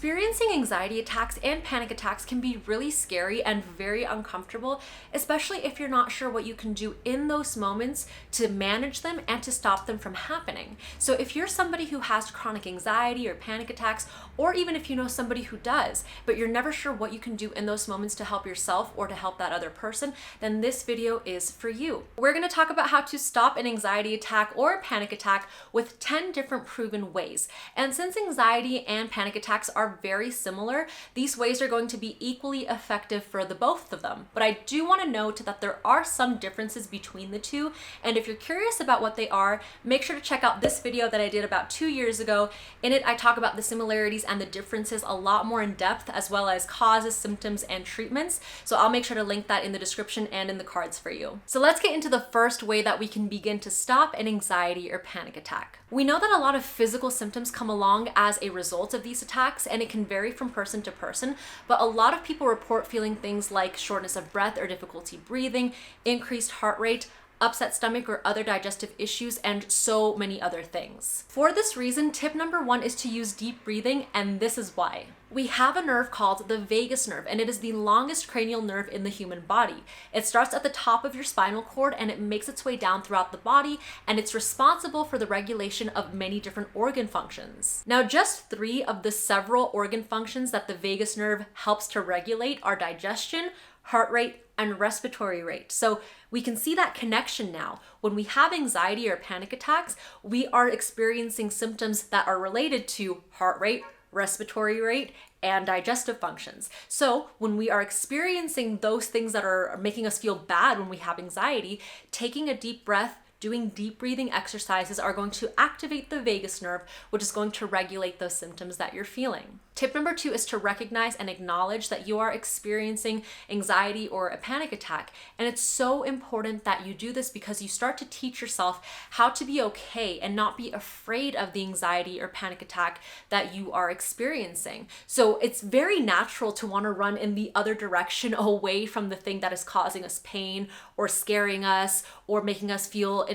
Experiencing anxiety attacks and panic attacks can be really scary and very uncomfortable, especially if you're not sure what you can do in those moments to manage them and to stop them from happening. So if you're somebody who has chronic anxiety or panic attacks, or even if you know somebody who does, but you're never sure what you can do in those moments to help yourself or to help that other person, then this video is for you. We're going to talk about how to stop an anxiety attack or a panic attack with 10 different proven ways. And since anxiety and panic attacks are very similar, these ways are going to be equally effective for the both of them. But I do want to note that there are some differences between the two, and if you're curious about what they are, make sure to check out this video that I did about 2 years ago. In it, I talk about the similarities and the differences a lot more in depth, as well as causes, symptoms, and treatments. So I'll make sure to link that in the description and in the cards for you. So let's get into the first way that we can begin to stop an anxiety or panic attack. We know that a lot of physical symptoms come along as a result of these attacks, and it can vary from person to person, but a lot of people report feeling things like shortness of breath or difficulty breathing, increased heart rate, upset stomach or other digestive issues, and so many other things. For this reason, tip number 1 is to use deep breathing, and this is why. We have a nerve called the vagus nerve, and it is the longest cranial nerve in the human body. It starts at the top of your spinal cord and it makes its way down throughout the body, and it's responsible for the regulation of many different organ functions. Now, just 3 of the several organ functions that the vagus nerve helps to regulate are digestion, heart rate, and respiratory rate. So we can see that connection now. When we have anxiety or panic attacks, we are experiencing symptoms that are related to heart rate, respiratory rate, and digestive functions. So when we are experiencing those things that are making us feel bad when we have anxiety, taking a deep breath, doing deep breathing exercises are going to activate the vagus nerve, which is going to regulate those symptoms that you're feeling. Tip number 2 is to recognize and acknowledge that you are experiencing anxiety or a panic attack. And it's so important that you do this because you start to teach yourself how to be okay and not be afraid of the anxiety or panic attack that you are experiencing. So it's very natural to want to run in the other direction away from the thing that is causing us pain or scaring us or making us feel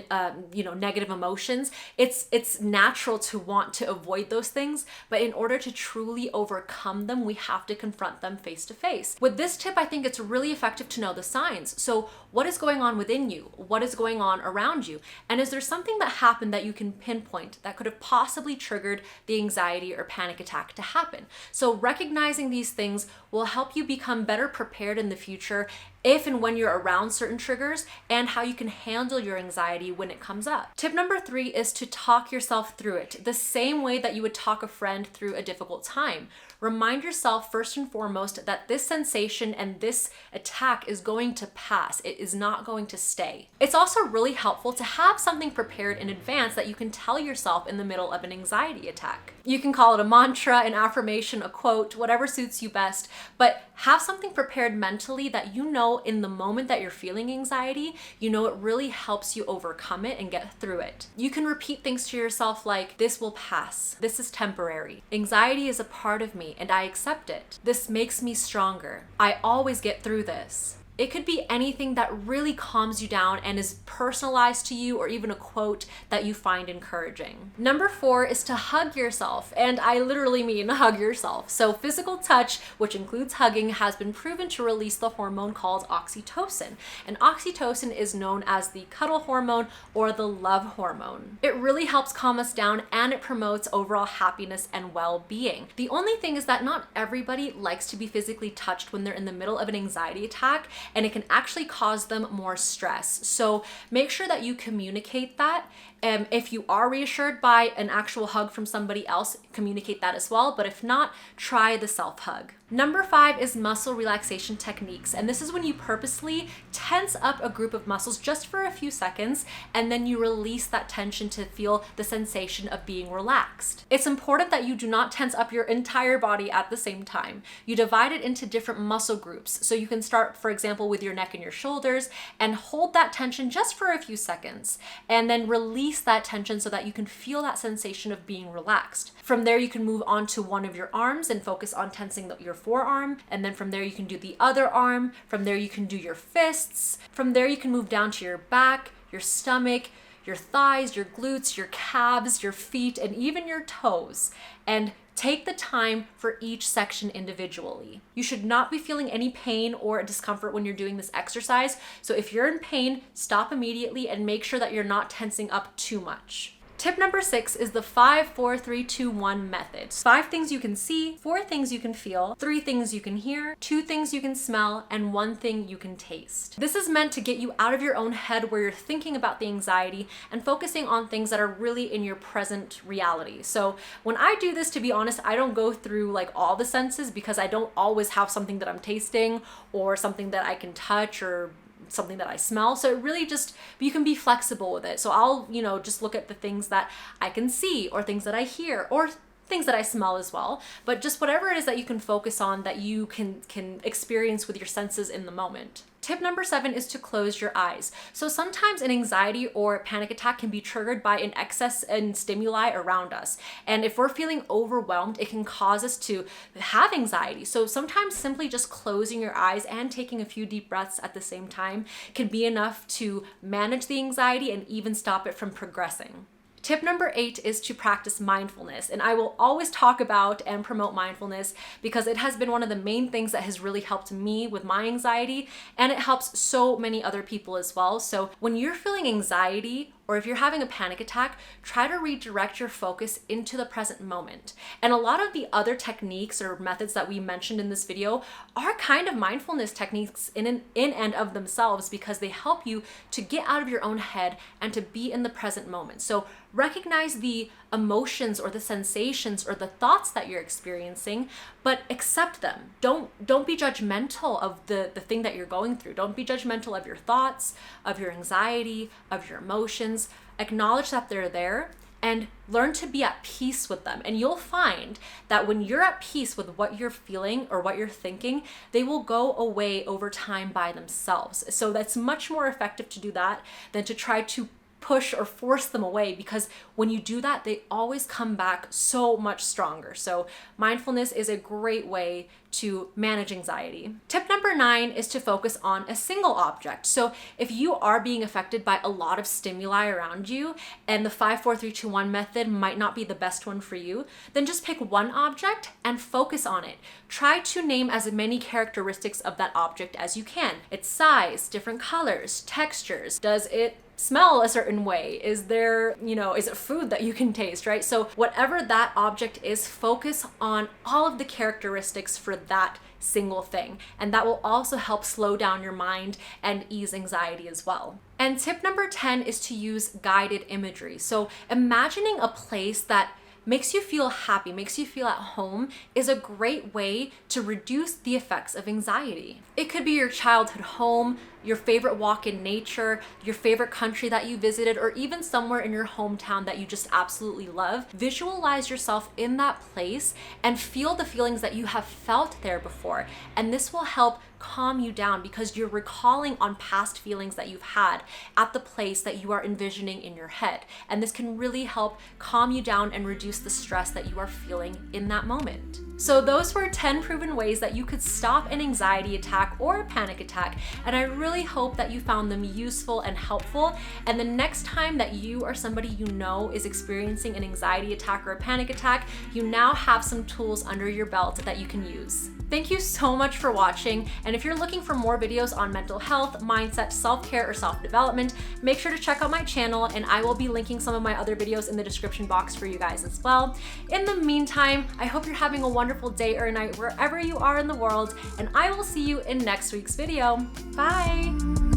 negative emotions. It's natural to want to avoid those things, but in order to truly overcome them, we have to confront them face to face. With this tip, I think it's really effective to know the signs. So what is going on within you? What is going on around you? And is there something that happened that you can pinpoint that could have possibly triggered the anxiety or panic attack to happen? So recognizing these things will help you become better prepared in the future if and when you're around certain triggers, and how you can handle your anxiety when it comes up. Tip number 3 is to talk yourself through it, the same way that you would talk a friend through a difficult time. Remind yourself first and foremost that this sensation and this attack is going to pass. It is not going to stay. It's also really helpful to have something prepared in advance that you can tell yourself in the middle of an anxiety attack. You can call it a mantra, an affirmation, a quote, whatever suits you best, but have something prepared mentally that you know in the moment that you're feeling anxiety, you know it really helps you overcome it and get through it. You can repeat things to yourself like, this will pass. This is temporary. Anxiety is a part of me and I accept it. This makes me stronger. I always get through this. It could be anything that really calms you down and is personalized to you, or even a quote that you find encouraging. Number 4 is to hug yourself, and I literally mean hug yourself. So physical touch, which includes hugging, has been proven to release the hormone called oxytocin. And oxytocin is known as the cuddle hormone or the love hormone. It really helps calm us down and it promotes overall happiness and well-being. The only thing is that not everybody likes to be physically touched when they're in the middle of an anxiety attack, and it can actually cause them more stress. So make sure that you communicate that. If you are reassured by an actual hug from somebody else, communicate that as well. But if not, try the self-hug. Number 5 is muscle relaxation techniques. And this is when you purposely tense up a group of muscles just for a few seconds, and then you release that tension to feel the sensation of being relaxed. It's important that you do not tense up your entire body at the same time. You divide it into different muscle groups. So you can start, for example, with your neck and your shoulders and hold that tension just for a few seconds, and then release that tension so that you can feel that sensation of being relaxed. From there, you can move on to one of your arms and focus on tensing your forearm, and then from there you can do the other arm. From there you can do your fists. From there you can move down to your back, your stomach, your thighs, your glutes, your calves, your feet, and even your toes. And take the time for each section individually. You should not be feeling any pain or discomfort when you're doing this exercise. So if you're in pain, stop immediately and make sure that you're not tensing up too much. Tip number 6 is the 5, 4, 3, 2, 1 method. 5 things you can see, 4 things you can feel, 3 things you can hear, 2 things you can smell, and 1 thing you can taste. This is meant to get you out of your own head where you're thinking about the anxiety and focusing on things that are really in your present reality. So when I do this, to be honest, I don't go through like all the senses because I don't always have something that I'm tasting or something that I can touch or something that I smell. So it really just, you can be flexible with it. So I'll, just look at the things that I can see or things that I hear or things that I smell as well, but just whatever it is that you can focus on that you can experience with your senses in the moment. Tip number 7 is to close your eyes. So sometimes an anxiety or panic attack can be triggered by an excess in stimuli around us. And if we're feeling overwhelmed, it can cause us to have anxiety. So sometimes simply just closing your eyes and taking a few deep breaths at the same time can be enough to manage the anxiety and even stop it from progressing. Tip number 8 is to practice mindfulness. And I will always talk about and promote mindfulness because it has been one of the main things that has really helped me with my anxiety, and it helps so many other people as well. So when you're feeling anxiety, or if you're having a panic attack, try to redirect your focus into the present moment. And a lot of the other techniques or methods that we mentioned in this video are kind of mindfulness techniques in and of themselves because they help you to get out of your own head and to be in the present moment. So recognize the emotions or the sensations or the thoughts that you're experiencing, but accept them. Don't be judgmental of the thing that you're going through. Don't be judgmental of your thoughts, of your anxiety, of your emotions. Acknowledge that they're there and learn to be at peace with them. And you'll find that when you're at peace with what you're feeling or what you're thinking, they will go away over time by themselves. So that's much more effective to do that than to try to push or force them away, because when you do that, they always come back so much stronger. So mindfulness is a great way to manage anxiety. Tip number 9 is to focus on a single object. So if you are being affected by a lot of stimuli around you and the 5, 4, 3, 2, 1 method might not be the best one for you, then just pick one object and focus on it. Try to name as many characteristics of that object as you can. Its size, different colors, textures. Does it smell a certain way? Is there, is it food that you can taste, right? So whatever that object is, focus on all of the characteristics for that single thing. And that will also help slow down your mind and ease anxiety as well. And tip number 10 is to use guided imagery. So imagining a place that makes you feel happy, makes you feel at home is a great way to reduce the effects of anxiety. It could be your childhood home, your favorite walk in nature, your favorite country that you visited, or even somewhere in your hometown that you just absolutely love. Visualize yourself in that place and feel the feelings that you have felt there before. And this will help calm you down because you're recalling on past feelings that you've had at the place that you are envisioning in your head. And this can really help calm you down and reduce the stress that you are feeling in that moment. So those were 10 proven ways that you could stop an anxiety attack or a panic attack. And I really hope that you found them useful and helpful. And the next time that you or somebody you know is experiencing an anxiety attack or a panic attack, you now have some tools under your belt that you can use. Thank you so much for watching. And if you're looking for more videos on mental health, mindset, self-care, or self-development, make sure to check out my channel, and I will be linking some of my other videos in the description box for you guys as well. In the meantime, I hope you're having a wonderful day or night wherever you are in the world, and I will see you in next week's video. Bye!